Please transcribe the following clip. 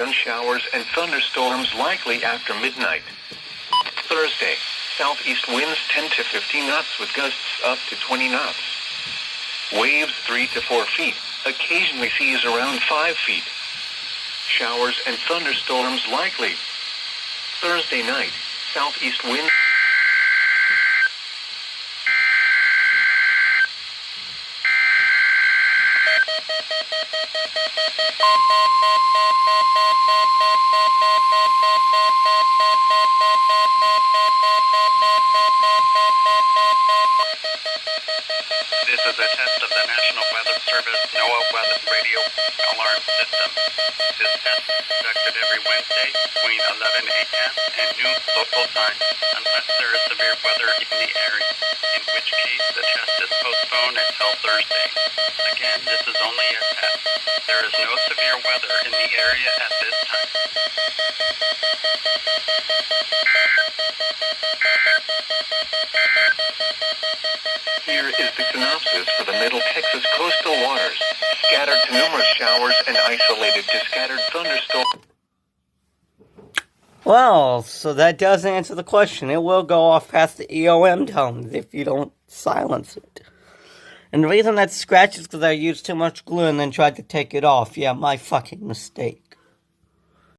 Showers and thunderstorms likely after midnight. Thursday, southeast winds 10 to 15 knots with gusts up to 20 knots. Waves 3 to 4 feet, occasionally seas around 5 feet. Showers and thunderstorms likely. Thursday night, southeast winds. This is a test of the National Weather Service NOAA Weather Radio Alarm System. This test is conducted every Wednesday between 11 a.m. and noon local time, unless there is severe weather in the area, in which case the test is postponed until Thursday. Again, this is only a test. There is no severe weather in the area at this time. Here is the synopsis for the Middle Texas coastal waters. Scattered to numerous showers and isolated to scattered thunderstorms. Well, so that does answer the question. It will go off past the EOM tones if you don't silence it. And the reason that scratches is because I used too much glue and then tried to take it off. Yeah, my fucking mistake.